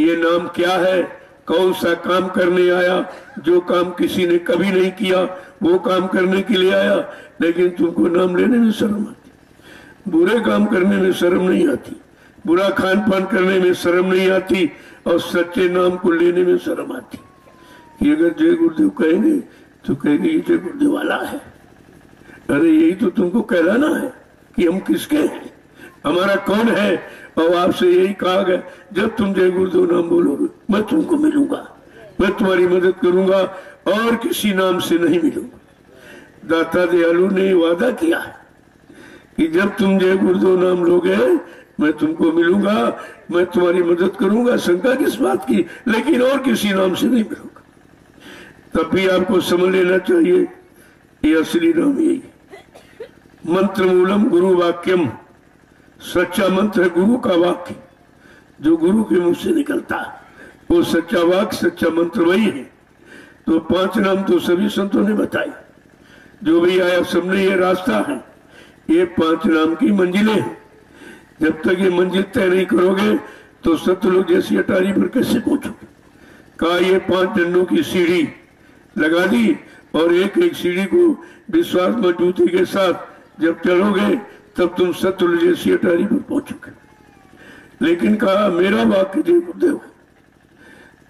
ये नाम क्या है, कौन सा काम करने आया, जो काम किसी ने कभी नहीं किया वो काम करने के लिए आया। लेकिन तुमको नाम लेने में शर्म आती, बुरे काम करने में शर्म नहीं आती, बुरा खान पान करने में शर्म नहीं आती, और सच्चे नाम को लेने में शर्म आती। कि अगर जय गुरुदेव कहेंगे तो कहेंगे ये जय गुरुदेव वाला है। अरे यही तो तुमको कहलाना है कि हम किसके हैं, हमारा कौन है। और आपसे यही कहा गया, जब तुम जय गुरुदेव नाम बोलोगे मैं तुमको मिलूंगा, मैं तुम्हारी मदद करूंगा और किसी नाम से नहीं मिलूंगा। दाता दयालु ने वादा किया है कि जब तुम जय गुरुदेव नाम लोगे मैं तुमको मिलूंगा, मैं तुम्हारी मदद करूंगा। शंका किस बात की, लेकिन और किसी नाम से नहीं मिलूंगा। तब भी आपको समझ लेना चाहिए ये असली नाम यही है। मंत्र मूलम गुरु वाक्यम, सच्चा मंत्र है गुरु का वाक्य, जो गुरु के मुंह से निकलता वो सच्चा वाक्य सच्चा मंत्र वही है। तो 5 नाम तो सभी संतों ने बताए, जो भी आया सबने ये रास्ता है, ये 5 नाम की मंजिलें हैं। जब तक ये मंजिल तय नहीं करोगे तो सतलोक जैसी अटारी पर कैसे पहुंचोगे। कहा ये 5 डंडों की सीढ़ी लगा दी और एक एक सीढ़ी को विश्वास मजबूती के साथ जब चलोगे तब तुम सतलोक जैसी अटारी पर पहुंचोगे। लेकिन कहा मेरा वाक्य जय गुरुदेव है,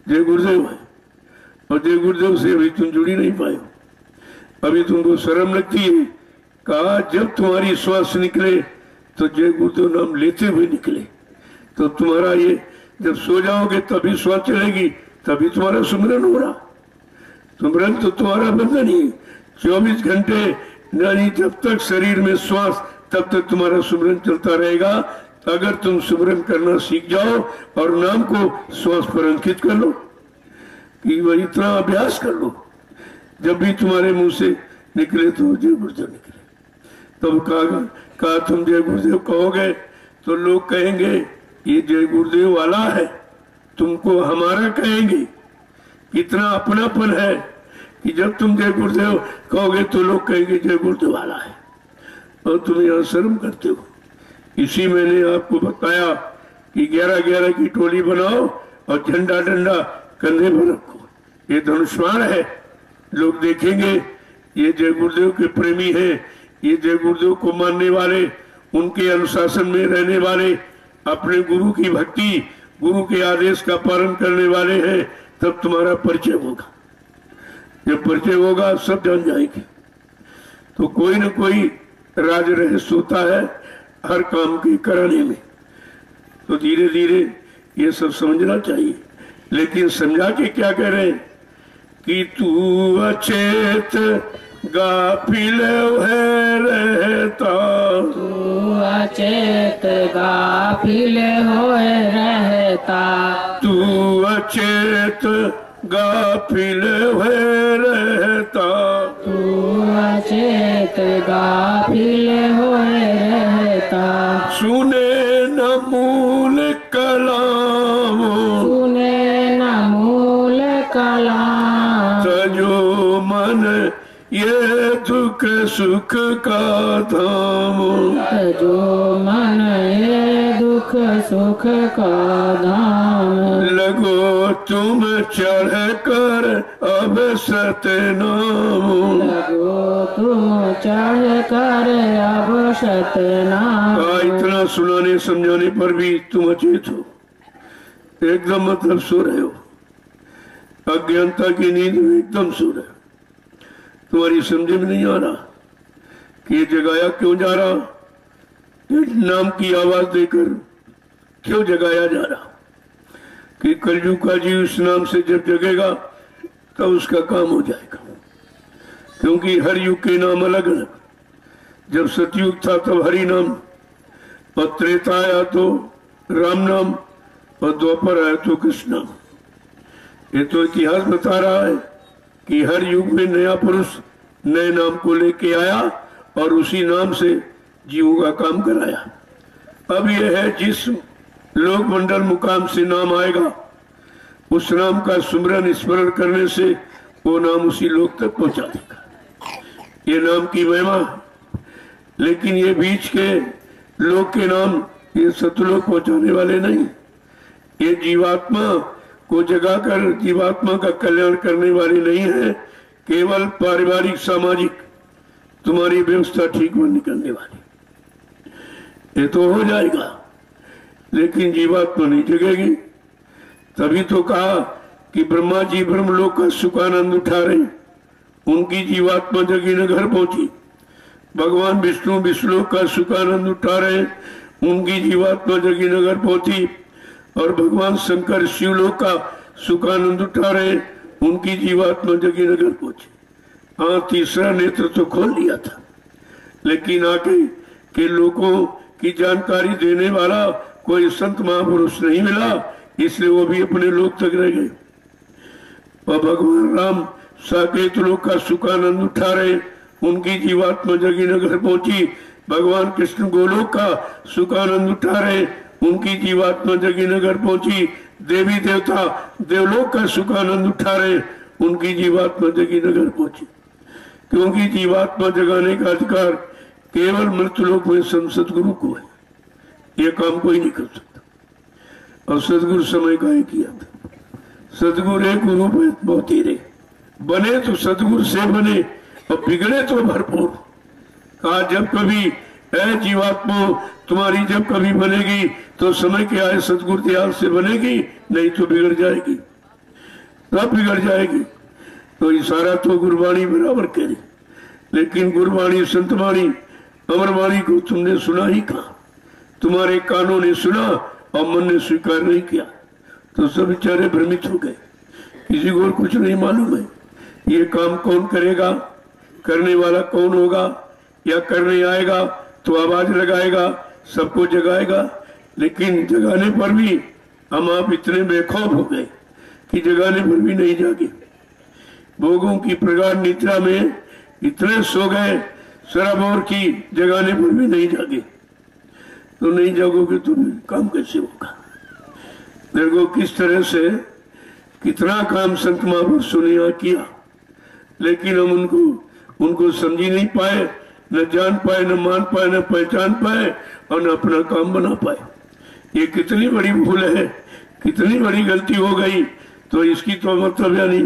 जय गुरुदेव है, और जय गुरुदेव से अभी तुम जुड़ी नहीं पाए हो, अभी तुमको शर्म लगती है। कहा जब तुम्हारी श्वास निकले तो जय गुरुदेव नाम लेते हुए निकले, तो तुम्हारा ये जब सो जाओगे तभी श्वास चलेगी, तभी तुम्हारा सुमिरन हो रहा। सुमिरन तो तुम्हारा बंधन ही 24 घंटे, यानी जब तक शरीर में श्वास तब तक तुम्हारा सुमिरन चलता रहेगा। अगर तुम सुमिरन करना सीख जाओ और नाम को श्वास पर अंकित कर लो, कि वह इतना अभ्यास कर लो, जब भी तुम्हारे मुंह से निकले तो जय गुरुदेव निकले। तब कहा तुम जय गुरुदेव कहोगे तो लोग कहेंगे ये जय गुरुदेव वाला है, तुमको हमारा कहेंगे। इतना अपनापन है कि जब तुम जय गुरुदेव कहोगे तो लोग कहेंगे जय गुरुदेव वाला है, और तुम यहाँ शर्म करते हो। इसी मैंने आपको बताया कि 11-11 की टोली बनाओ और झंडा डंडा कंधे पर रखो, ये धनुष्मान है। लोग देखेंगे ये जय गुरुदेव के प्रेमी हैं, ये जय गुरुदेव को मानने वाले, उनके अनुशासन में रहने वाले, अपने गुरु की भक्ति गुरु के आदेश का पालन करने वाले हैं। तब तुम्हारा परिचय होगा, जब परिचय होगा सब जान जाएंगे। तो कोई न कोई राज रहस्य होता है हर काम के कराने में, तो धीरे धीरे ये सब समझना चाहिए। लेकिन समझा के क्या कह रहे हैं कि तू अचेत गाफिल है रहता, तू अचेत गाफिल होए रहता, तू अचेत गाफिल है रहता, तू अचेत गाफिल होए रहता। सुने न मूल कलाम, सुने न मूल कलाम, तजो मन ये दुख सुख का धाम, जो मन ये दुख सुख का धाम। लगो तुम चढ़ कर अब सतनाम, लगो तुम चढ़ कर अब सतनाम। इतना सुनाने समझाने पर भी तुम अचेत हो, एकदम मतलब सो रहे हो, अज्ञानता की नींद में एकदम सो रहे हो। तुम्हारी समझ में नहीं आ रहा कि ये जगाया क्यों जा रहा, ये नाम की आवाज देकर क्यों जगाया जा रहा। कि कलयुग का जीव उस नाम से जब जगेगा तब उसका काम हो जाएगा, क्योंकि हर युग के नाम अलग अलग। जब सतयुग था तब हरि नाम, और त्रेता आया तो राम नाम, और द्वापर आया तो कृष्ण नाम। ये तो इतिहास बता रहा है कि हर युग में नया पुरुष नए नाम को लेके आया और उसी नाम से जीवों का काम कराया। अब यह है जिस लोक मंडल मुकाम से नाम आएगा उस नाम का सुमरन स्मरण करने से वो नाम उसी लोक तक पहुंचा देगा। ये नाम की महिमा है। लेकिन ये बीच के लोक के नाम ये सतलोक पहुंचाने वाले नहीं, ये जीवात्मा को जगाकर जीवात्मा का कल्याण करने वाली नहीं है, केवल पारिवारिक सामाजिक तुम्हारी व्यवस्था ठीक बन निकलने वाली। ये तो हो जाएगा, लेकिन जीवात्मा नहीं जगेगी। तभी तो कहा कि ब्रह्मा जी ब्रह्मलोक का सुखानंद उठा रहे, उनकी जीवात्मा जगी न घर पहुंची। भगवान विष्णु विष्णुलोक का सुखानंद उठा रहे, उनकी जीवात्मा जगी न घर पहुंची। और भगवान शंकर शिवलोक का सुखानंद उठा रहे, उनकी जीवात्मा जगी न घर पहुंची। हाँ, तीसरा नेत्र तो खोल दिया था, लेकिन आगे के लोगों की जानकारी देने वाला कोई संत महापुरुष नहीं मिला, इसलिए वो भी अपने लोक तक रह गए। और भगवान राम साकेत लोक का सुखानंद उठा रहे, उनकी जीवात्मा जगी न घर पहुंची। भगवान कृष्ण गोलोक का सुखानंद उठा रहे, उनकी जीवात्मा जगी न घर पहुंची। देवी देवता देवलोक का सुखानंद उठा रहे, उनकी जीवात्मा जगी न घर पहुंची। क्योंकि जीवात्मा जगाने का अधिकार केवल मृत्युलोक में सदगुरु को है, ये काम कोई नहीं कर सकता। और सदगुरु समय का ही किया था। सदगुरु एक रूप है, बहुत ही रे बने तो सदगुरु से बने और बिगड़े तो भरपूर। कहा जब कभी है जीवात्मा तुम्हारी जब कभी बनेगी तो समय के आए सदगुरु दयाल से बनेगी, नहीं तो बिगड़ जाएगी। तब बिगड़ जाएगी। तो इशारा तो गुरबाणी बराबर करी, लेकिन गुरबाणी संतवाणी अमरवाणी को तुमने सुना ही कहा। तुम्हारे कानों ने सुना और मन ने स्वीकार नहीं किया, तो सब बेचारे भ्रमित हो गए। किसी को और कुछ नहीं मालूम है ये काम कौन करेगा, करने वाला कौन होगा, या करने आएगा तो आवाज लगाएगा, सबको जगाएगा। लेकिन जगाने पर भी हम आप इतने बेखौफ हो गए कि जगाने पर भी नहीं जागे। भोगों की प्रगाढ़ निद्रा में इतने सो गए शराब और की, जगाने पर भी नहीं जागे। तो नहीं जागोगे तो काम कैसे होगा। देखो किस तरह से कितना काम संत महापुरुषों ने यहाँ किया, लेकिन हम उनको समझ ही नहीं पाए, न जान पाए, न मान पाए, न पहचान पाए और न अपना काम बना पाए। ये कितनी बड़ी भूल है, कितनी बड़ी गलती हो गई। तो इसकी तो मतलब यानी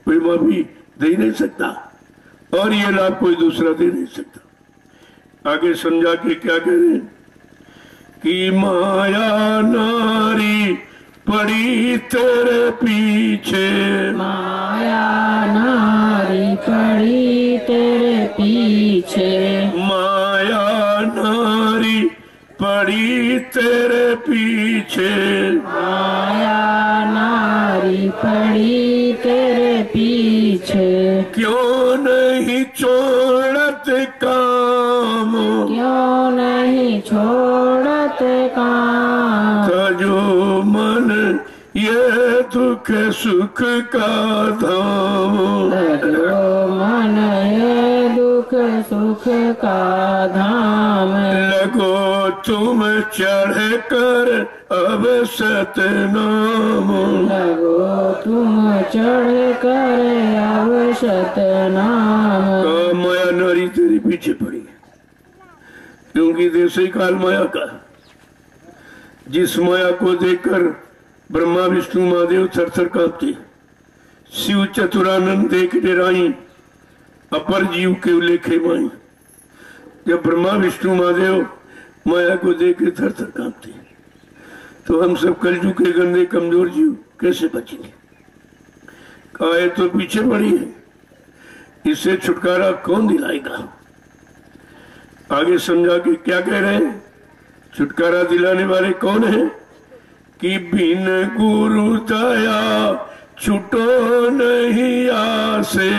कोई माफी दे ही नहीं सकता और ये लाभ कोई दूसरा दे नहीं सकता। आगे समझा के क्या कह रहे हैं कि माया नारी पड़ी तेरे पीछे, माया नारी पड़ी तेरे पीछे, माया नारी पड़ी तेरे पीछे, माया नारी पड़ी तेरे पीछे। क्यों नहीं छोड़त काम, क्यों नहीं छोड़त काम, तजो मन ये दुख सुख का धाम, तजो मन ये दुख सुख का धाम। लगो तुम चढ़ कर अब सतनाम, लगो तुम चढ़ कर अब सतनाम। माया नारी तेरे पीछे पड़ी है, क्योंकि देशी काल माया का। जिस माया को देखकर ब्रह्मा विष्णु महादेव थरथर कांपते, शिव चतुरानंद देख डराई, अपर जीव के लेखे माई। जब ब्रह्मा विष्णु महादेव माया को देख के थरथर कांपते, तो हम सब कलयुग के गंदे कमजोर जीव कैसे बचेंगे। काहे तो पीछे पड़ी है, इससे छुटकारा कौन दिलाएगा। आगे समझा के क्या कह रहे हैं, छुटकारा दिलाने वाले कौन है कि बिन गुरु दया छूटो नहीं आसे,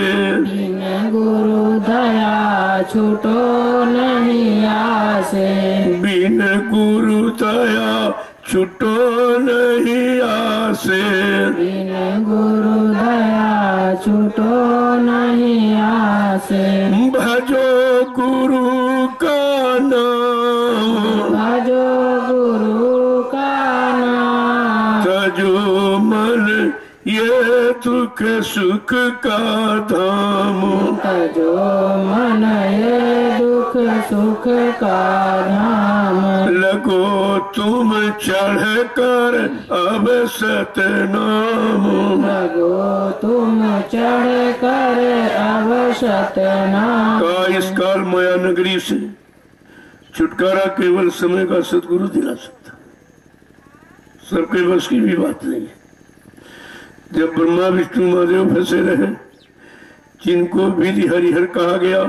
बिन गुरु दया छूटो नहीं आसे, बिन गुरु दया छूटो नहीं आसे, बिन गुरु दया छूटो नहीं आसे। भजो गुरु का नाम, भजो गुरु का नाम, तजो मन ये दुख सुख का धाम। तजो मन ये दुख सुख का धाम। लगो तुम चढ़ कर अब सतनाम। लगो तुम चढ़ कर अब सतनाम। का इस काल माया नगरी से छुटकारा केवल समय का सदगुरु दिला सकता, सबके बस की भी बात नहीं है। जब ब्रह्मा विष्णु महादेव फंसे रहे, जिनको विधि हरिहर कहा गया,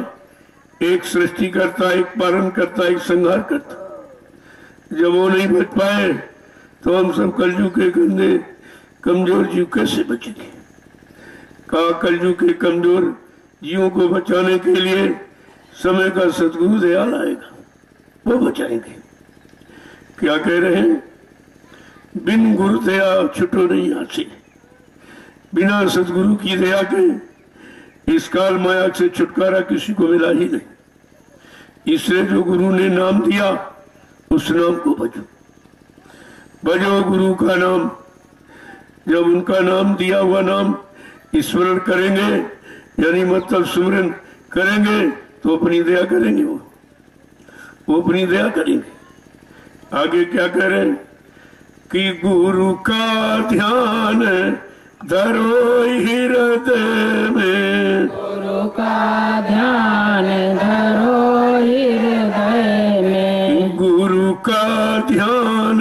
एक सृष्टि करता, एक पालन करता, एक संहार करता, जब वो नहीं बच पाए तो हम सब कलयुग के गंदे कमजोर जीव कैसे बचेंगे। कहा कलयुग के कमजोर जीवों को बचाने के लिए समय का सदगुरु दयाल आएगा, वो बचाएंगे। क्या कह रहे हैं? बिन गुरु दया छुटो नहीं आसे। बिना सदगुरु की दया के इस काल माया से छुटकारा किसी को मिला ही नहीं। इसलिए जो गुरु ने नाम दिया उस नाम को भजो, भजो गुरु का नाम। जब उनका नाम दिया हुआ नाम स्मरण करेंगे, यानी मतलब सुमरन करेंगे, तो अपनी दया करेंगे, वो अपनी दया करेंगे। आगे क्या कह रहे हैं कि गुरु का ध्यान धरो हृदय में। गुरु का ध्यान धरो हृदय में। गुरु का ध्यान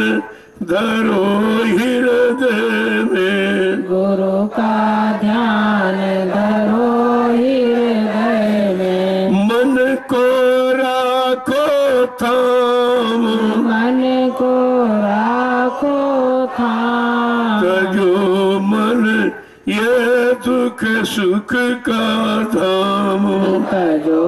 धरो हृदय में। गुरु का ध्यान धरो हृदय में। मन को राखो थाम। मन को राखो थाम। तजो मन ये दुख सुख का धाम। तजो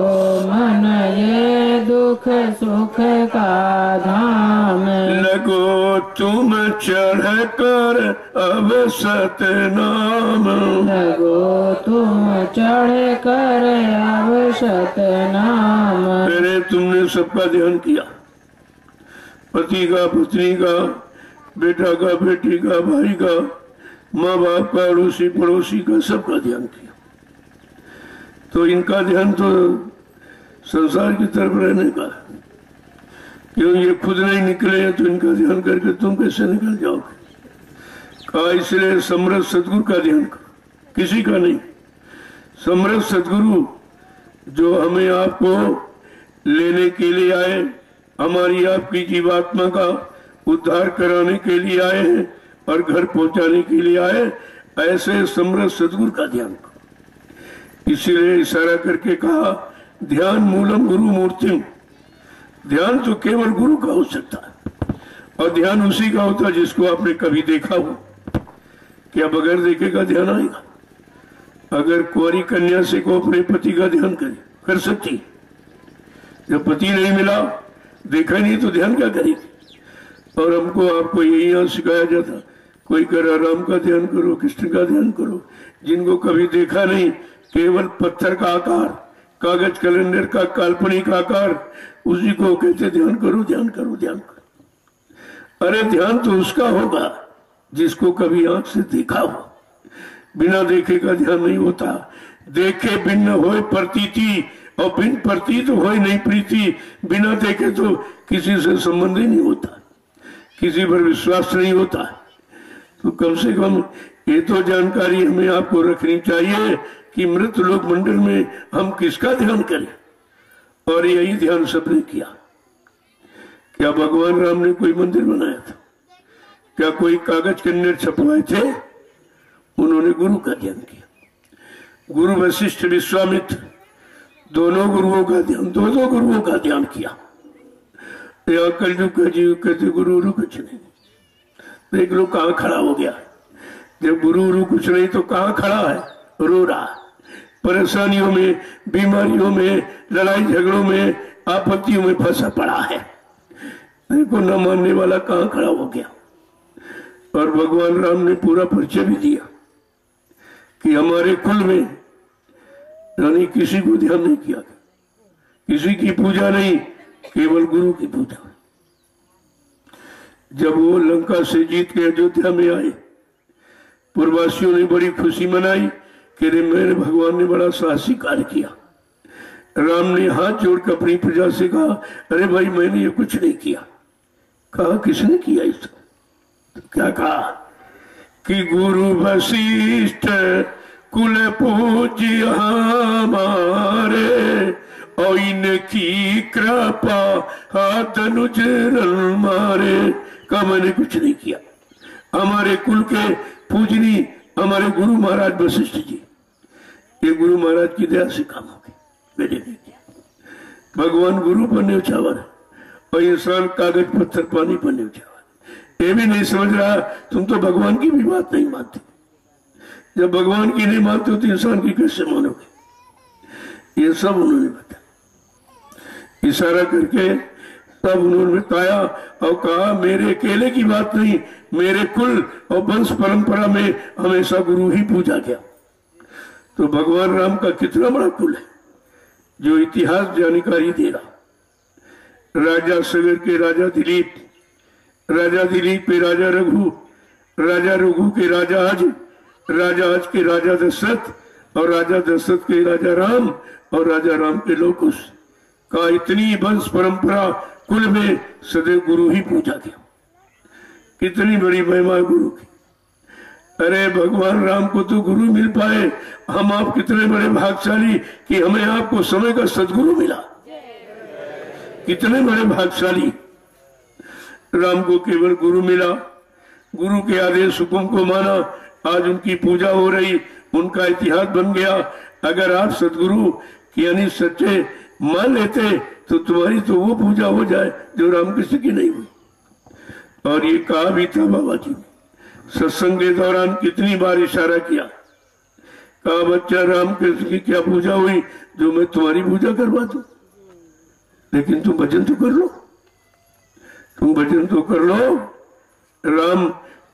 मन ये दुख सुख का धाम। लगो तुम चढ़ कर अब सतनाम। लगो तुम चढ़ कर अब सतनाम। पहले तुमने सबका ध्यान किया, पति का, पत्नी का, बेटा का, बेटी का, भाई का, माँ बाप का, अड़ोसी पड़ोसी का, सबका ध्यान किया। तो इनका ध्यान तो संसार की तरफ रहने का, क्यों ये खुद नहीं निकले हैं तो इनका ध्यान करके तुम कैसे निकल जाओगे। कहा इसलिए समर्थ सदगुरु का ध्यान करो, किसी का नहीं। समर्थ सदगुरु जो हमें आपको लेने के लिए आए, हमारी आपकी जीवात्मा का उद्धार कराने के लिए आए हैं और घर पहुंचाने के लिए आए, ऐसे समर्थ सदगुरु का ध्यान करो। इसीलिए इशारा करके कहा ध्यान मूलम गुरु मूर्तिम। ध्यान तो केवल गुरु का हो सकता है, और ध्यान उसी का होता है जिसको आपने कभी देखा हो। क्या बगैर देखे का ध्यान आएगा? अगर कुंवारी कन्या से को अपने पति का ध्यान करे, कर सकती? जब पति नहीं मिला, देखा नहीं, तो ध्यान क्या करेगी? और हमको आपको यही यहाँ सिखाया जाता, कोई कर राम का ध्यान करो, कृष्ण का ध्यान करो। जिनको कभी देखा नहीं, केवल पत्थर का आकार, कागज कैलेंडर का काल्पनिक आकार, उसी को कहते ध्यान करो, ध्यान करो, ध्यान करो। अरे ध्यान तो उसका होगा जिसको कभी आंख से देखा हो। बिना देखे का ध्यान नहीं होता। देखे भिन्न होए प्रतीति, और बिन प्रतीत होए नहीं प्रीति। बिना देखे तो किसी से संबंध ही नहीं होता, किसी पर विश्वास नहीं होता। तो कम से कम ये तो जानकारी हमें आपको रखनी चाहिए कि मृत लोक मंडल में हम किसका ध्यान करें। और यही ध्यान सबने किया। क्या भगवान राम ने कोई मंदिर बनाया था? क्या कोई कागज के अंदर छपवाए थे? उन्होंने गुरु का ध्यान किया। गुरु वशिष्ठ विश्वामित्र दोनों गुरुओं का ध्यान, दो गुरुओं का ध्यान किया। या कलयुग का जीव कहते गुरु कुछ नहीं। देख लो कहाँ खड़ा हो गया। जब गुरु कुछ नहीं तो कहाँ खड़ा है? रो रहा, परेशानियों में, बीमारियों में, लड़ाई झगड़ों में, आपत्तियों में फंसा पड़ा है। देखो न मानने वाला कहाँ खड़ा हो गया। और भगवान राम ने पूरा परिचय भी दिया कि हमारे कुल में यानी किसी को ध्यान नहीं किया, किसी की पूजा नहीं, केवल गुरु की पूजा। जब वो लंका से जीत के अयोध्या में आए पूर्ववासियों ने बड़ी खुशी मनाई कि रे मेरे भगवान ने बड़ा साहसी कार्य किया। राम ने हाथ जोड़कर अपनी प्रजा से कहा, अरे भाई मैंने ये कुछ नहीं किया। कहा किसने किया इस? तो क्या कहा कि गुरु वशिष्ठ कुल पूज्य हमारे और इनकी कृपा हाथ अनुज मारे। कहा मैंने कुछ नहीं किया, हमारे कुल के पूजनी हमारे गुरु महाराज वशिष्ठ जी, ये गुरु महाराज की दया से काम हो गई, मैंने नहीं किया। भगवान गुरु पर न्यौछावर और इंसान कागज पत्थर पानी पर न्यौछावर। ये भी नहीं समझ रहा, तुम तो भगवान की भी बात नहीं मानते। जब भगवान की नहीं मानते हो तो इंसान की कैसे मानोगे? ये सब उन्होंने बताया, इशारा करके सब उन्होंने बताया और कहा मेरे अकेले की बात नहीं, मेरे कुल और वंश परंपरा में हमेशा गुरु ही पूजा गया। तो भगवान राम का कितना बड़ा कुल है जो इतिहास जानकारी दे रहा। राजा सगर के राजा दिलीप, राजा दिलीप के राजा रघु, राजा रघु के राजा आज के राजा दशरथ और राजा दशरथ के राजा राम और राजा राम के लोकुश का इतनी वंश परंपरा कुल में सदैव गुरु ही पूजा गया। कितनी बड़ी महिमा गुरु की। अरे भगवान राम को तो गुरु मिल पाए, हम आप कितने बड़े भाग्यशाली कि हमें आपको समय का सदगुरु मिला। कितने बड़े भाग्यशाली, राम को केवल गुरु मिला, गुरु के आदेश हुक्म को माना, आज उनकी पूजा हो रही, उनका इतिहास बन गया। अगर आप सदगुरु यानी सच्चे मान लेते तो तुम्हारी तो वो पूजा हो जाए जो रामकृष्ण की नहीं हुई। और ये कहा भी था बाबा जी ने सत्संग के दौरान, कितनी बार इशारा किया, कहा बच्चा रामकृष्ण की क्या पूजा हुई जो मैं तुम्हारी पूजा करवा दूं? लेकिन तुम भजन तो कर लो, तुम भजन तो कर लो। राम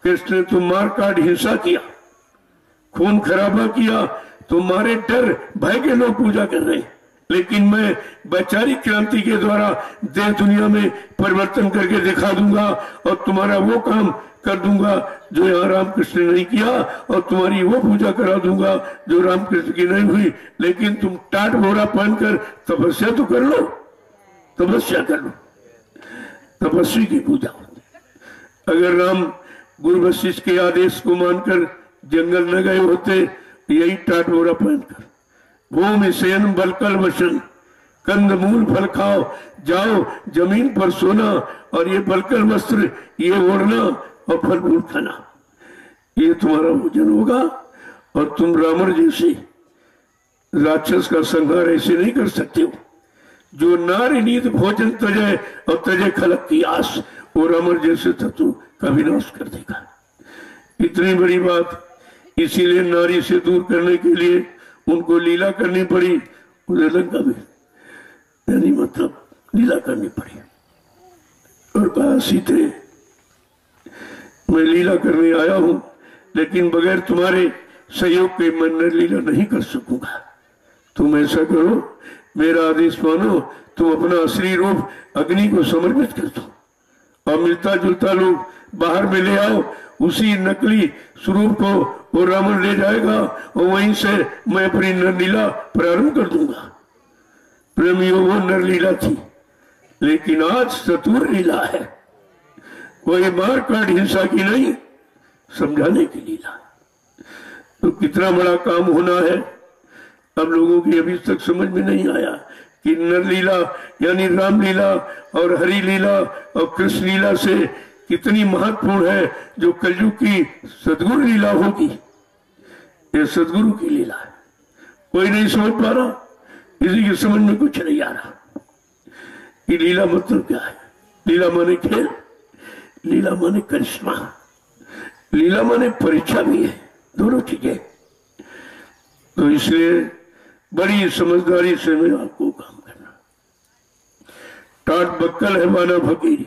कृष्ण ने तुम मार काट हिंसा किया, खून खराबा किया, तुम्हारे डर भय के लोग पूजा कर रहे हैं, लेकिन मैं वैचारिक क्रांति के द्वारा देश दुनिया में परिवर्तन करके दिखा दूंगा और तुम्हारा वो काम कर दूंगा जो यहाँ रामकृष्ण ने नहीं किया और तुम्हारी वो पूजा करा दूंगा जो रामकृष्ण की नहीं हुई। लेकिन तुम टाट बोरा पहनकर तपस्या तो कर लो, तपस्या कर लो, तपस्वी की पूजा होती। अगर राम गुरु वशिष्ठ के आदेश को मानकर जंगल न गए होते, यही टाट बोरा पहनकर भूमि शयन बलकल वसन, कंद मूल फल खाओ, जाओ जमीन पर सोना, और ये बलकल वस्त्र ये ओढ़ना और फल फूल खाना, ये तुम्हारा भोजन होगा। और तुम रावण जैसे राक्षस का संहार ऐसे नहीं कर सकते हो। जो नारी नीत भोजन तजे और तजे खलक की आस, वो रावण जैसे तत्व का विनाश कर देगा। इतनी बड़ी बात, इसीलिए नारी से दूर करने के लिए उनको लीला करनी पड़ी, उन्हें लंका में यानी मतलब लीला करनी पड़ी। और कहा सीते मैं लीला करने आया हूं, लेकिन बगैर तुम्हारे सहयोग के मैं लीला नहीं कर सकूंगा। तुम ऐसा करो, मेरा आदेश मानो, तुम अपना असली रूप अग्नि को समर्पित कर दो और मिलता जुलता रूप बाहर में ले आओ। उसी नकली स्वरूप को वो रावण ले जाएगा और वहीं से मैं अपनी नरलीला प्रारंभ कर दूंगा। प्रेमियों, वो नरलीला थी, लेकिन आज चतुर लीला है। कोई मार काट हिंसा की नहीं, समझाने की लीला। तो कितना बड़ा काम होना है, अब लोगों की अभी तक समझ में नहीं आया कि नरलीला यानी रामलीला और हरि लीला और कृष्ण लीला से कितनी महत्वपूर्ण है। जो कलयुग की सदगुरु लीला होगी, ये सदगुरु की लीला है। कोई नहीं समझ पा रहा, किसी की समझ में कुछ नहीं आ रहा कि लीला मतलब क्या है। लीला माने खेल, लीला माने करिश्मा, लीला माने परीक्षा भी है, दोनों चीजें। तो इसलिए बड़ी समझदारी से मैं आपको काम करना। टाट बक्कल है माना फकीर,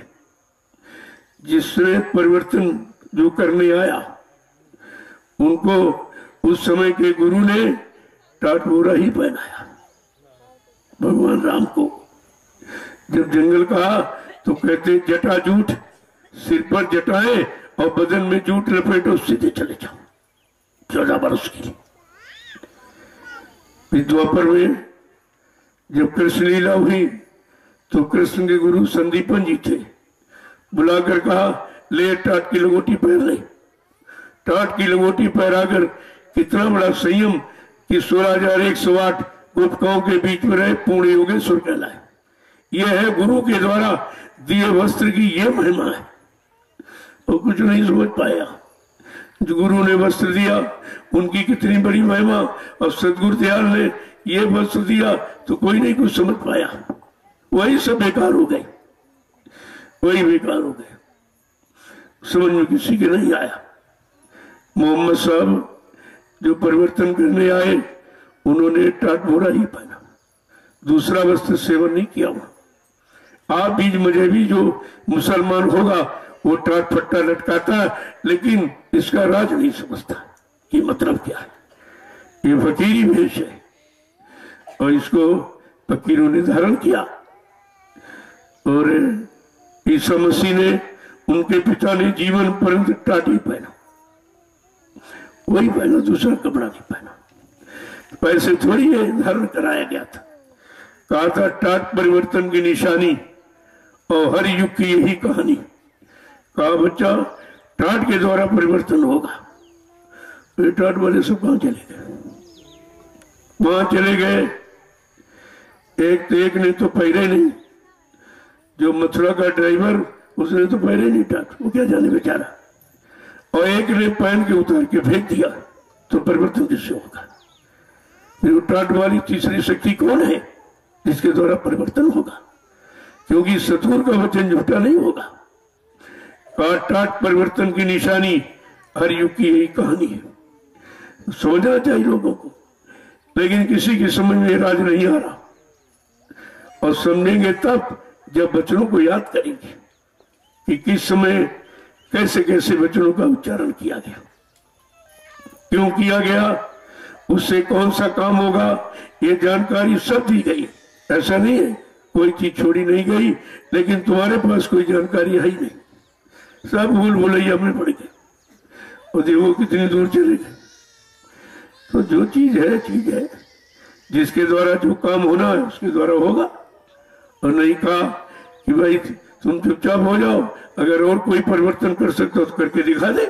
जिसने परिवर्तन जो करने आया, उनको उस समय के गुरु ने टाट बोरा ही पहनाया। भगवान राम को जब जंगल कहा तो कहते जटा जूट, सिर पर जटाएं और बदन में जूट लपेटो, सीधे चले जाओ। 14 वर्ष के लिए। द्वापर में जब कृष्ण लीला हुई तो कृष्ण के गुरु संदीपन जी थे, बुलाकर कहा ले टाट की लंगोटी पहन ले। टाट की लंगोटी पहराकर कितना बड़ा संयम कि 16,108 गुप्तकाओं के बीच में रहे, पूर्ण योगेश्वर कहलाए। यह है गुरु के द्वारा दिए वस्त्र की यह महिमा है। और कुछ नहीं समझ पाया, जो गुरु ने वस्त्र दिया उनकी कितनी बड़ी महिमा, और सदगुरु दयाल ने ये वस्त्र दिया तो कोई नहीं कुछ समझ पाया। वही सब बेकार हो गए, वही बेकार हो गए, समझ में किसी के नहीं आया। मोहम्मद साहब जो परिवर्तन करने आए उन्होंने टाट बोरा ही पहना, दूसरा वस्त्र सेवन नहीं किया। आप बीज मजहबी जो मुसलमान होगा वो टाट फट्टा लटकाता, लेकिन इसका राज नहीं समझता कि मतलब क्या है। ये फकीरी वेश है और इसको फकीरों ने धारण किया। और ईसा मसीह ने, उनके पिता ने जीवन पर्यंत टाट ही पहना, वही पहना, दूसरा कपड़ा नहीं पहना। पैसे थोड़ी है धारण कराया गया था। कहा था टाट परिवर्तन की निशानी और हर युग की यही कहानी। कहा बच्चा टाट के द्वारा परिवर्तन होगा। तो टाट वाले सब कहां चले गए, वहां चले गए। एक ने तो पहले नहीं, जो मथुरा का ड्राइवर उसने तो पहले नहीं टाट, वो क्या जाने बेचारा। और एक ने पहन के उतार के फेंक दिया, तो परिवर्तन किससे होगा। फिर टाट वाली तीसरी शक्ति कौन है जिसके द्वारा परिवर्तन होगा, क्योंकि सतगुरु का वचन झूठा नहीं होगा। टाट परिवर्तन की निशानी, हर युग की यही कहानी है। समझना चाहिए लोगों को, लेकिन किसी की समझ में राज नहीं आ रहा। और समझेंगे तब जब वचनों को याद करेंगे कि किस समय कैसे कैसे वचनों का उच्चारण किया गया, क्यों किया गया, उससे कौन सा काम होगा, ये जानकारी सब दी गई। ऐसा नहीं है कोई चीज छोड़ी नहीं गई, लेकिन तुम्हारे पास कोई जानकारी है ही नहीं, सब भूल भुलैया में पड़ गए और देखो कितनी दूर चले गए। तो जो चीज है, जिसके द्वारा जो काम होना है उसके द्वारा होगा। और नहीं कहा कि भाई तुम चुपचाप हो जाओ, अगर और कोई परिवर्तन कर सकता हो तो करके दिखा दे।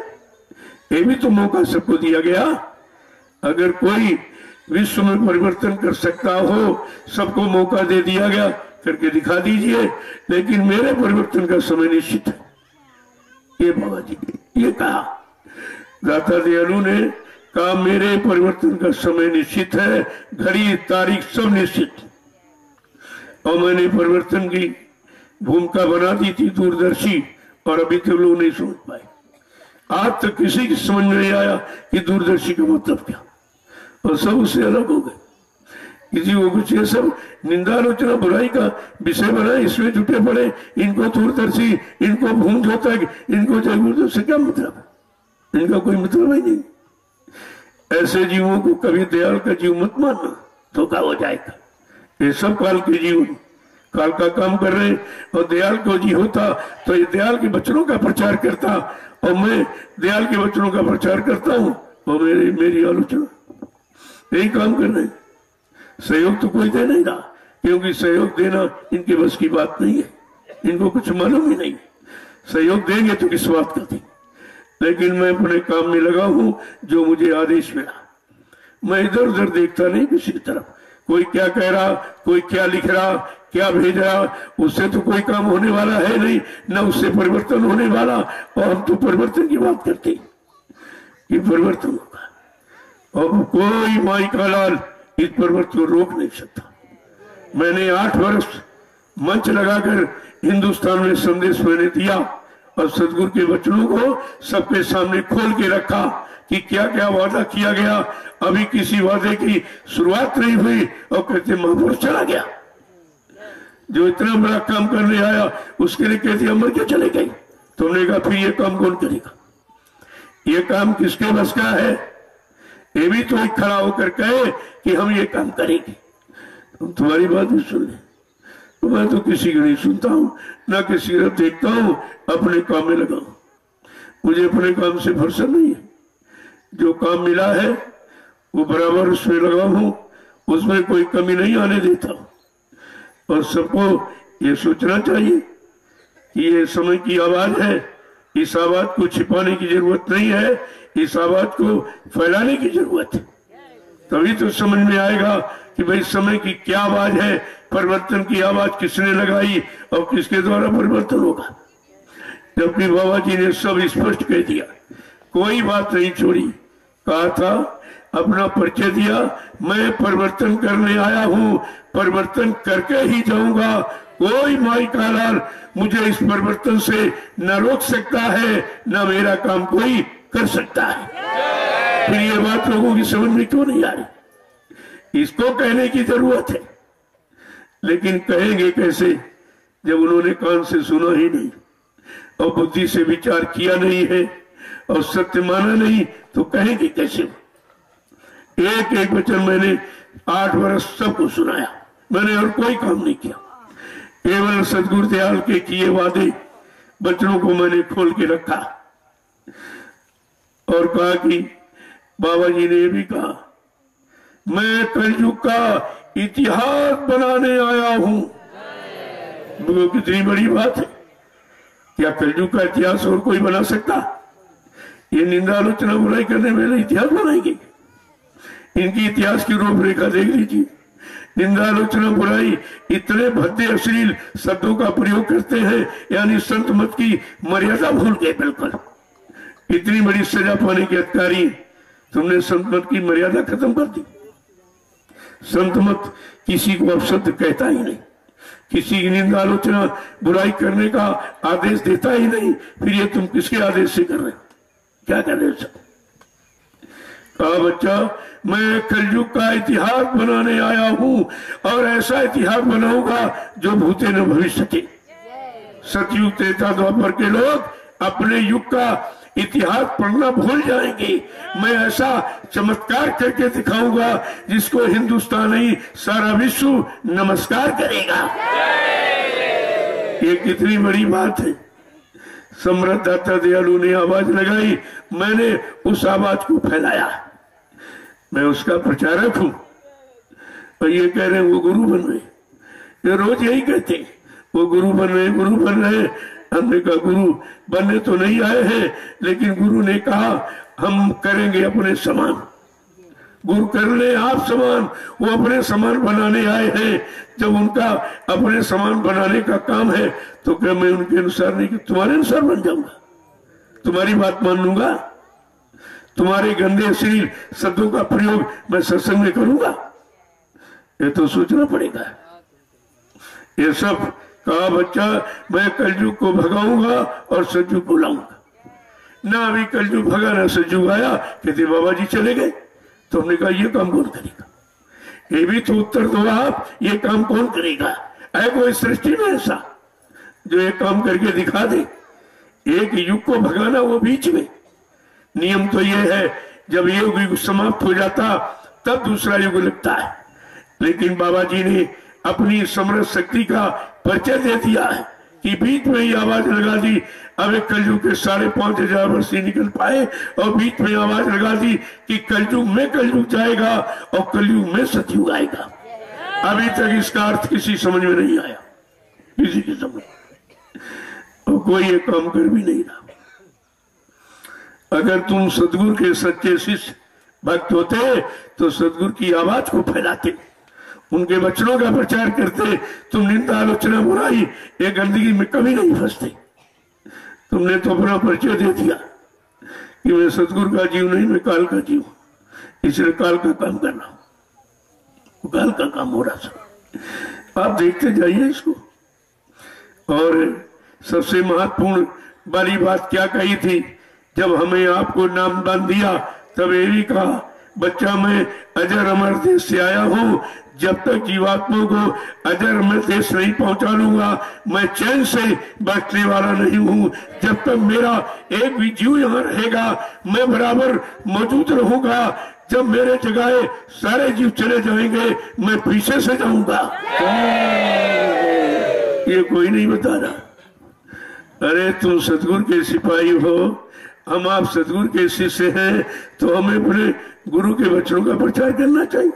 ये भी तो मौका सबको दिया गया। अगर कोई विश्व में परिवर्तन कर सकता हो, सबको मौका दे दिया गया, करके दिखा दीजिए। लेकिन मेरे परिवर्तन का समय निश्चित है, ये बाबा जी ये कहा। दाता दयालु ने कहा मेरे परिवर्तन का समय निश्चित है, घड़ी तारीख सब निश्चित। और मैंने परिवर्तन की भूमिका बना दी थी दूरदर्शी, और अभी तक लोग नहीं समझ पाए। आज तक किसी की समझ में नहीं आया कि दूरदर्शी का मतलब क्या, और सब उससे अलग हो गए। किसी को कुछ ये सब निंदा आलोचना बुराई का विषय बना, इसमें जुटे पड़े। इनको दूरदर्शी, इनको भूम जोतक, इनको जयगुरु से क्या मतलब है, इनका कोई मतलब ही नहीं। ऐसे जीवों को कभी दयाल का जीव मत मानना, धोखा हो जाएगा। ये सब काल के जीव, काल का काम कर रहे, और दयाल को जी होता तो ये दयाल के वचनों का प्रचार करता, और मैं दयाल के वचनों का प्रचार करता हूँ और मेरी आलोचना, यही काम कर रहे। सहयोग तो कोई दे नहीं रहा, क्योंकि सहयोग देना इनके बस की बात नहीं है, इनको कुछ मालूम ही नहीं। सहयोग देंगे तो किस बात का देंगे। लेकिन मैं अपने काम में लगा हूं, जो मुझे आदेश मिला। मैं इधर उधर देखता नहीं किसी की तरफ, कोई क्या कह रहा, कोई क्या लिख रहा, क्या भेज रहा, उससे तो कोई काम होने वाला है नहीं, न उससे परिवर्तन होने वाला। और हम तो परिवर्तन की बात करते, ये परिवर्तन होगा। और कोई माई का लाल इस परिवर्तन को रोक नहीं सकता। मैंने 8 वर्ष मंच लगाकर हिंदुस्तान में संदेश मैंने दिया, और सदगुरु के वचनों को सबके सामने खोल के रखा कि क्या क्या वादा किया गया। अभी किसी वादे की शुरुआत नहीं हुई और कहते महापुरुष चला गया। जो इतना बड़ा काम करने आया उसके लिए कहते अमर क्यों चले गए। तुमने कहा फिर ये काम कौन करेगा, ये काम किसके बस का है। ये भी तो एक खड़ा होकर कहे कि हम ये काम करेंगे, तुम तुम्हारी बात भी सुन ले। तो मैं तो किसी की नहीं सुनता हूँ, ना किसी की देखता हूँ, अपने काम में लगा हूं। मुझे अपने काम से फुर्सत नहीं है। जो काम मिला है वो बराबर उसमें लगा हूं, उसमें कोई कमी नहीं आने देता। और सबको ये सोचना चाहिए कि ये समय की आवाज है, इस आवाज को छिपाने की जरूरत नहीं है, इस आवाज को फैलाने की जरूरत है। तभी तो समझ में आएगा कि भाई समय की क्या आवाज है, परिवर्तन की आवाज किसने लगाई और किसके द्वारा परिवर्तन होगा। जबकि बाबा जी ने सब स्पष्ट कह दिया, कोई बात नहीं छोड़ी। कहा था, अपना परिचय दिया, मैं परिवर्तन करने आया हूं, परिवर्तन करके ही जाऊंगा। कोई माई का लाल मुझे इस परिवर्तन से न रोक सकता है, न मेरा काम कोई कर सकता है। फिर ये बात लोगों की समझ में क्यों नहीं आ रही? इसको कहने की जरूरत है, लेकिन कहेंगे कैसे जब उन्होंने कान से सुना ही नहीं और बुद्धि से विचार किया नहीं है और सत्य माना नहीं, तो कहेंगे कैसे? एक एक वचन मैंने 8 वर्ष सबको सुनाया, मैंने और कोई काम नहीं किया। केवल सदगुरु दयाल के किए वादे वचनों को मैंने खोल के रखा और कहा कि बाबा जी ने भी कहा, मैं कलयुग का इतिहास बनाने आया हूं। वो कितनी बड़ी बात है। क्या कलयुग का इतिहास और कोई बना सकता? ये निंदा आलोचना बुराई करने वाले इतिहास बनाएंगे? इनकी इतिहास की रूपरेखा देख लीजिए। निंदा आलोचना बुराई इतने भद्दे अश्लील शब्दों का प्रयोग करते हैं, यानी संत मत की मर्यादा भूल गए बिल्कुल। इतनी बड़ी सजा पाने के अधिकारी तुमने संत मत की मर्यादा खत्म कर दी। संत मत किसी को अपशब्द कहता ही नहीं, किसी की निंदा आलोचना बुराई करने का आदेश देता ही नहीं। फिर ये तुम किसके आदेश से कर रहे हो? क्या कर रहे हो? कहा, बच्चा मैं कलयुग का इतिहास बनाने आया हूं और ऐसा इतिहास बनाऊंगा जो भूते न भविष्य के। सतयुग त्रेता द्वापर के लोग अपने युग का इतिहास पढ़ना भूल जाएंगे। मैं ऐसा चमत्कार करके दिखाऊंगा जिसको हिंदुस्तान नहीं सारा विश्व नमस्कार करेगा। ये कितनी बड़ी बात है। सम्राट दाता दयालु ने आवाज लगाई, मैंने उस आवाज को फैलाया, मैं उसका प्रचारक हूं। और ये कह रहे हैं वो गुरु बन रहे, ये रोज यही कहते, वो गुरु बन रहे, गुरु बन रहे। हमने कहा गुरु बनने तो नहीं आए हैं, लेकिन गुरु ने कहा हम करेंगे अपने समान। गुरु कर ले आप समान, वो अपने समान बनाने आए हैं। जब उनका अपने समान बनाने का काम है तो क्या मैं उनके अनुसार नहीं, तुम्हारे अनुसार बन जाऊंगा, तुम्हारी बात मान लूंगा, तुम्हारे गंदे अश्लील शब्दों का प्रयोग मैं सत्संग में करूंगा? ये तो सोचना पड़ेगा। ये सब कहा, बच्चा मैं कलयुग को भगाऊंगा और सतयुग को लाऊंगा। ना अभी कलयुग भगा ना सतयुग आया, कहते बाबा जी चले गए। तो हमने कहा ये काम कौन करेगा? ये भी तो उत्तर दो आप, ये काम कौन करेगा? है कोई सृष्टि में ऐसा जो एक काम करके दिखा दे? एक युग को भगाना, वो बीच में। नियम तो ये है जब ये युग समाप्त हो जाता तब दूसरा युग लगता है। लेकिन बाबा जी ने अपनी समर्थ शक्ति का परिचय दे दिया है कि बीच में ही आवाज लगा दी। अब एक कलयुग के 5,500 वर्ष ही निकल पाए और बीच में आवाज लगा दी कि कलयुग में कलयुग जाएगा और कलयुग में सतयुग आएगा। अभी तक इसका अर्थ किसी समझ में नहीं आया, किसी की समझ, और कोई ये काम कर भी नहीं रहा। अगर तुम सदगुरु के सच्चे शिष्य भक्त होते तो सदगुरु की आवाज को फैलाते, उनके वचनों का प्रचार करते, तुम निंदा आलोचना बुराई ये गंदगी में कभी नहीं फंसते। तुमने तो अपना परिचय दे दिया कि मैं सदगुरु का जीव नहीं, मैं काल का जीव, इसलिए काल का काम कर रहा हूं। काल का काम हो रहा सब, आप देखते जाइए इसको। और सबसे महत्वपूर्ण वाली बात क्या कही थी? जब हमें आपको नाम दान दिया तब ये भी कहा, बच्चा मैं अजर अमर देश से आया हूं, जब तक जीवात्मा को अजर अमर देश नहीं पहुंचा लूंगा मैं चैन से बैठने वाला नहीं हूं। जब तक मेरा एक भी जीव यहाँ रहेगा मैं बराबर मौजूद रहूंगा। जब मेरे जगह सारे जीव चले जाएंगे मैं पीछे से जाऊंगा। ये कोई नहीं बता रहा। अरे तुम सतगुरु के सिपाही हो हम आप सतगुरु के शिष्य हैं तो हमें अपने गुरु के वचनों का प्रचार करना चाहिए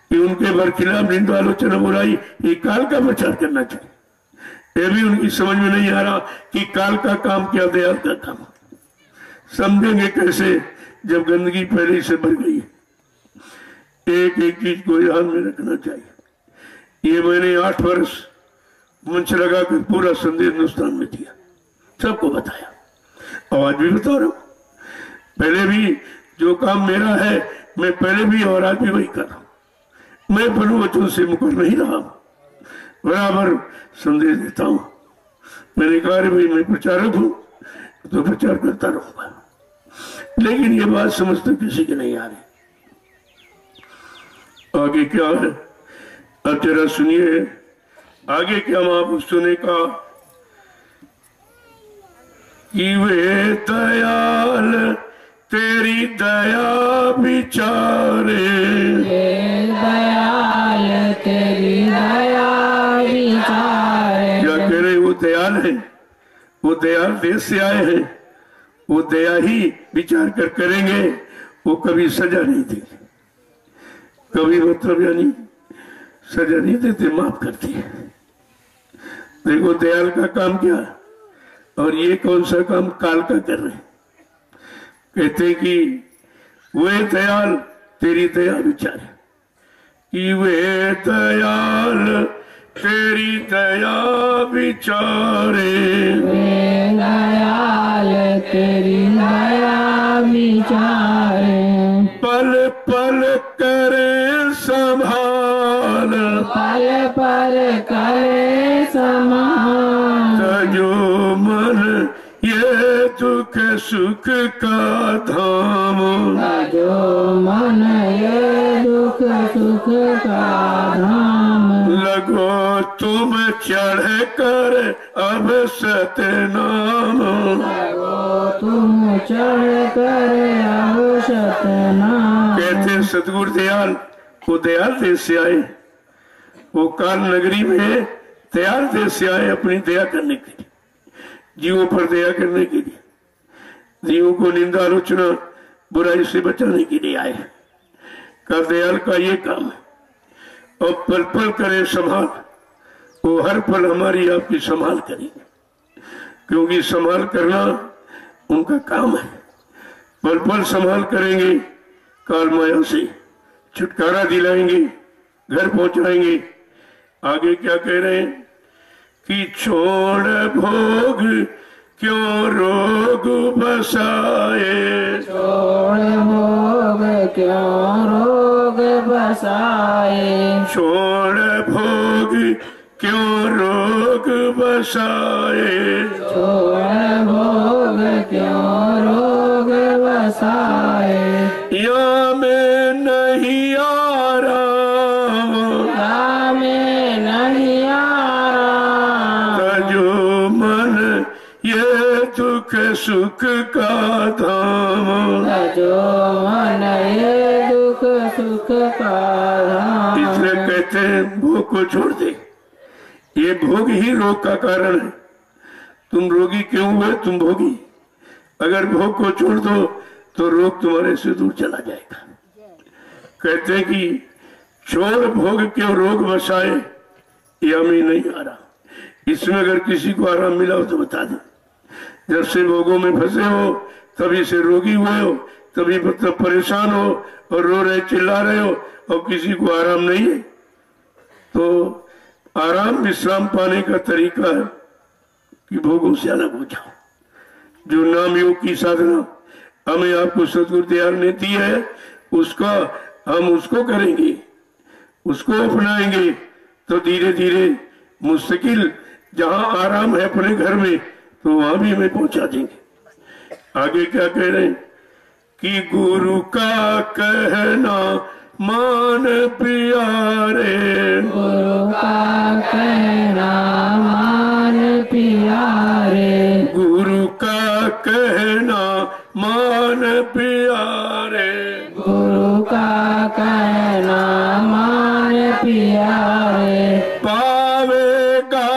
कि उनके बरखिलाफ निंदा आलोचना बुराई ये काल का प्रचार करना चाहिए। ये भी उनकी समझ में नहीं आ रहा कि काल का काम क्या दयाल का काम। समझेंगे कैसे जब गंदगी पहले से भर गई है। एक एक चीज को ध्यान में रखना चाहिए। ये मैंने 8 वर्ष मंच लगाकर पूरा संदेश हिंदुस्तान में दिया, सबको बताया और आज भी बता रहा हूं। पहले भी जो काम मेरा है मैं पहले भी और आज भी वही कर रहा हूं। मैं अपने वचन से मुकर नहीं रहा, बराबर संदेश देता हूं। मैंने कहा भाई मैं प्रचारक हूं तो प्रचार करता रहूंगा, लेकिन ये बात समझते किसी की नहीं आ रही। आगे क्या है अब जरा सुनिए। आगे क्या महापुरुषों ने कहा कि वे दयाल तेरी दया विचारे, दयाल तेरी दया विचारे। क्या कह रहे वो दयाल है, वो दयाल देश से आए हैं, वो दया ही विचार कर करेंगे, वो कभी सजा नहीं देते, कभी मतलब यानी सजा नहीं देते, माफ करते हैं। देखो दयाल का काम क्या और ये कौन सा काम काल का कर रहे हैं। कहते कि वे दयाल तेरी दया विचारे, कि वे दयाल तेरी दया विचारे, वे दयाल तेरी दया विचारे। पल पल करे संभाल, पल पल करे समान। जो मन ये दुख सुख का धाम, जो मन ये दुख सुख का धाम। लगो तुम चढ़ कर अब सतनाम, लगो तुम चढ़ कर अब सतनाम। कहते सतगुरु दयाल, वो दयाल देश से आए, वो काल नगरी में दयाल देश से आए अपनी दया करने के लिए, जीवों पर दया करने के लिए, जीवों को निंदा आलोचना बुराई से बचाने के लिए आए। का दयाल का ये काम है। और पल पल करे संभाल, वो हर पल हमारी आपकी संभाल करेंगे, क्योंकि संभाल करना उनका काम है। पल पल संभाल करेंगे, काल माया से छुटकारा दिलाएंगे, घर पहुंचाएंगे। आगे क्या कह रहे हैं कि छोड़ भोग क्यों रोग बसाए, छोड़ भोग क्यों रोग बसाए। छोड़ भोग क्यों रोग बसाए, छोड़ भोग क्यों रोग बसाए। या में नहीं आ रहा, या में नहीं आ रहा। जो मन ये दुख सुख का धाम, जो मन ये दुख सुख का धाम। इसलिए कहते हैं भोग को छोड़ दे। ये भोग ही रोग का कारण है। तुम रोगी क्यों हुए, तुम भोगी। अगर भोग को छोड़ दो तो रोग तुम्हारे से दूर चला जाएगा। कहते हैं कि छोड़ भोग क्यों रोग बसाए, या में नहीं आ रहा। इसमें अगर किसी को आराम मिला हो तो बता दे। जब से भोगों में फंसे हो तभी से रोगी हुए हो, तभी मतलब परेशान हो और रो रहे चिल्ला रहे हो और किसी को आराम नहीं है। तो आराम विश्राम पाने का तरीका है कि भोगों से अलग हो जाओ। जो नाम योग की साधना हमें आपको सतगुरु दयाल ने दी है, उसका हम उसको करेंगे, उसको अपनाएंगे तो धीरे धीरे मुस्तकिल जहां आराम है अपने घर में तो वहां भी हमें पहुंचा देंगे। आगे क्या कह रहे हैं कि गुरु का कहना मान प्यारे, गुरु का कहना मान प्यारे। गुरु का कहना मान प्यारे, गुरु का कहना मान प्यारे। पावेगा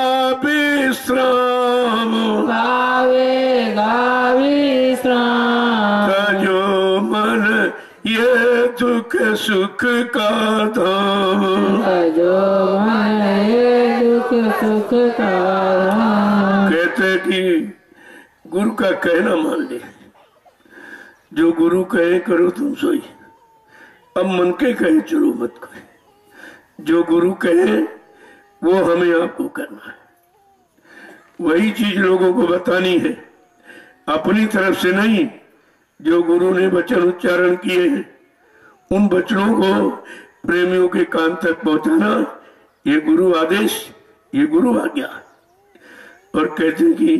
विश्राम, पावेगा विश्राम। ये दुख सुख का धाम। भजो मन ये दुख सुख का धाम। कहते कि गुरु का कहना मान ले, जो गुरु कहे करो तुम सोई, अब मन के कहे चलो मत कहे। जो गुरु कहे वो हमें आपको करना है, वही चीज लोगों को बतानी है, अपनी तरफ से नहीं। जो गुरु ने वचन उच्चारण किए हैं उन वचनों को प्रेमियों के कान तक पहुंचाना, ये गुरु आदेश, ये गुरु आज्ञा। और कहते हैं कि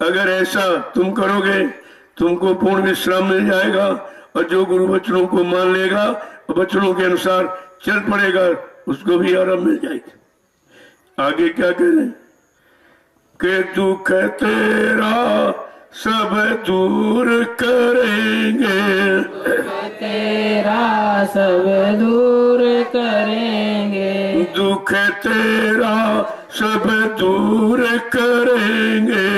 अगर ऐसा तुम करोगे तुमको पूर्ण विश्राम मिल जाएगा, और जो गुरु वचनों को मान लेगा और वचनों के अनुसार चल पड़ेगा उसको भी आराम मिल जाएगा। आगे क्या कह रहे हैं कि दुख तेरा सब दूर करेंगे, तेरा सब दूर करेंगे। दुख तेरा सब दूर करेंगे,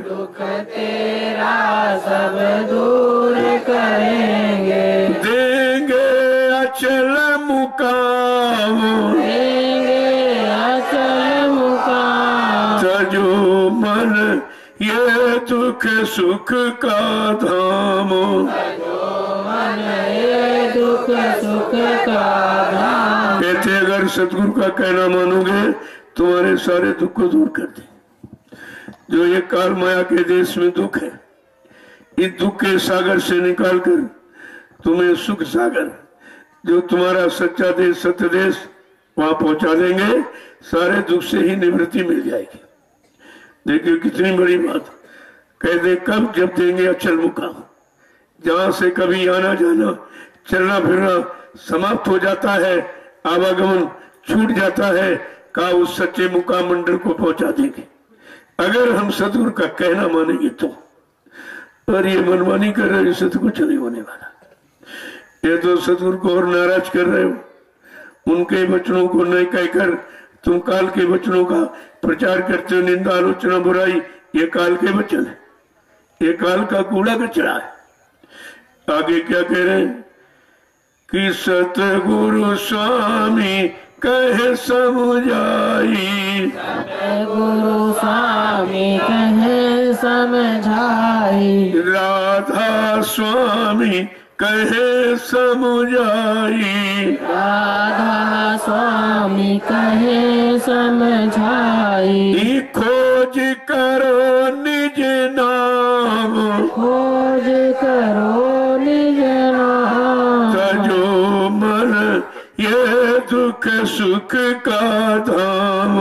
दुख तेरा सब दूर करेंगे। देंगे अचल मुकाम, देंगे अचल मुकाम। तजो मन ये दुख सुख का धाम। मन ये दुख सुख का धाम। कहते अगर सतगुरु का कहना मानोगे तुम्हारे सारे दुख को दूर कर दे। जो ये काल माया के देश में दुख है, इस दुख के सागर से निकालकर तुम्हें सुख सागर, जो तुम्हारा सच्चा देश सत्य देश, वहां पहुंचा देंगे। सारे दुख से ही निवृत्ति मिल जाएगी। देखिए कितनी बड़ी बात। कह दे कब, जब देंगे अचल मुकाम, जहां से कभी आना जाना चलना फिरना समाप्त हो जाता है, आवागमन छूट जाता है, का उस सच्चे मुकाम मंडल को पहुंचा देंगे अगर हम सतगुरु का कहना मानेंगे तो। और ये मनमानी कर रहे हो, इससे तो कुछ नहीं होने वाला। ये तो सतगुरु को और नाराज कर रहे हो। उनके वचनों को नहीं कहकर तुम काल के वचनों का प्रचार करते हो। निंदा आलोचना बुराई ये काल के वचन है, ये काल का कूड़ा कचरा है। आगे क्या कह रहे हैं कि सतगुरु स्वामी कहे समझाई, गुरु स्वामी कहे समझाई। राधा स्वामी कहे समझाई, राधा स्वामी कहे समझाई। खोज करो निज नाम, खोज करो निज नाम। तजो मन ये दुख सुख का धाम।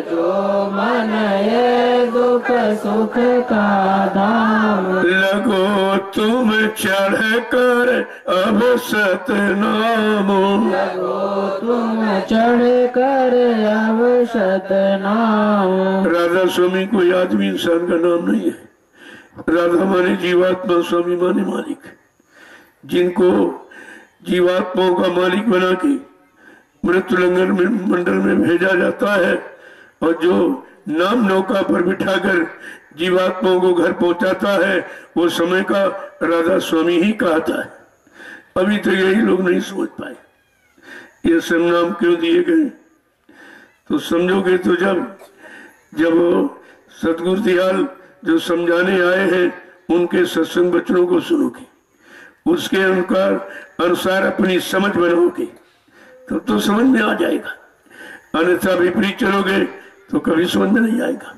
जो मन ये दुख सुख का धाम। लगो तुम चढ़ कर अब सतनाम, लगो तुम चढ़ कर अब सतनाम। राधा स्वामी कोई आदमी इंसान का नाम नहीं है। राधा माने जीवात्मा, स्वामी माने मालिक। जिनको जीवात्माओं का मालिक बना के मृत्यु लंगर में मंडल में भेजा जाता है, और जो नाम नौका पर बिठाकर जीवात्माओं को घर पहुंचाता है, वो समय का राधा स्वामी ही कहता है। अभी तो यही लोग नहीं समझ पाए ये सब नाम क्यों दिए गए। तो समझोगे तो जब सतगुरु दयाल जो समझाने आए हैं उनके सत्संग वचनों को सुनोगे, उसके अनुसार अपनी समझ बनाओगे तो समझ में आ जाएगा। अन्यथा विपरीत चलोगे तो कभी समझ में नहीं आएगा।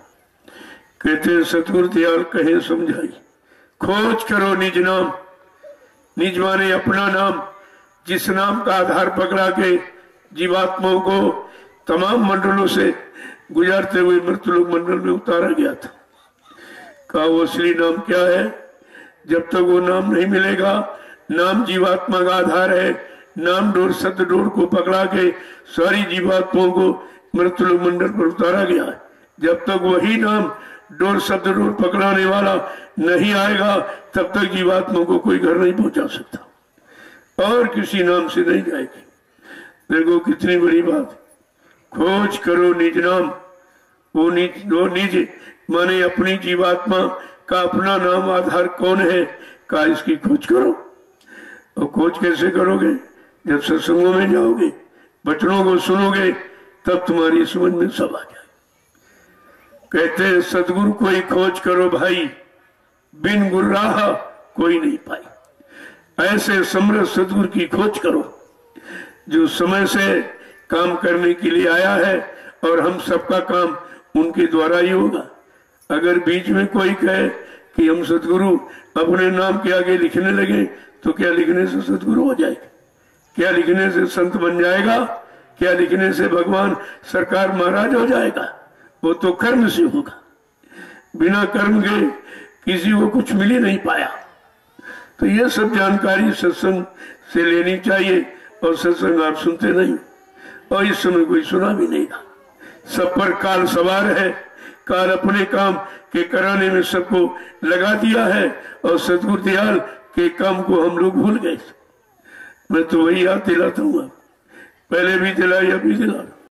कहते हैं सतगुरु दयाल कहे समझाई, खोज करो निज नाम। निज माने अपना नाम, जिस नाम का आधार पकड़ा के जीवात्माओं को तमाम मंडलों से गुजारते हुए मृत्युलोक मंडल में उतारा गया था। का वो असली नाम क्या है? जब तक वो नाम नहीं मिलेगा, नाम जीवात्मा का आधार है। नाम डोर सत्य डोर को पकड़ा के सारी जीवात्माओं को मृत्युलोक मंडल पर उतारा गया है। जब तक वही नाम डोर सत्य डोर पकड़ाने वाला नहीं आएगा, तब तक जीवात्मा को कोई घर नहीं पहुंचा सकता और किसी नाम से नहीं जाएगी। देखो कितनी बड़ी बात। खोज करो निज नाम। वो निज माने अपनी जीवात्मा का अपना नाम आधार कौन है, का इसकी खोज करो। और खोज कैसे करोगे? जब सत्संगों में जाओगे, वचनों को सुनोगे, तब तुम्हारी समझ में सब आ जाए। कहते हैं सदगुरु कोई खोज करो भाई, बिन गुर राह कोई नहीं पाई। ऐसे समर्थ सदगुरु की खोज करो जो समय से काम करने के लिए आया है, और हम सबका काम उनके द्वारा ही होगा। अगर बीच में कोई कहे कि हम सदगुरु अपने नाम के आगे लिखने लगे, तो क्या लिखने से सदगुरु हो जाएगा? क्या लिखने से संत बन जाएगा? क्या लिखने से भगवान सरकार महाराज हो जाएगा? वो तो कर्म से होगा। बिना कर्म के किसी को कुछ मिल ही नहीं पाया। तो ये सब जानकारी सत्संग से लेनी चाहिए, और सत्संग आप सुनते नहीं, और इस समय कोई सुना भी नहीं रहा। सब पर काल सवार है, काल अपने काम के कराने में सबको लगा दिया है, और सतगुरु दयाल के काम को हम लोग भूल गए। मैं तो वही याद दिलाता हूँ, पहले भी दिलाई, अभी दिला रहा हूं।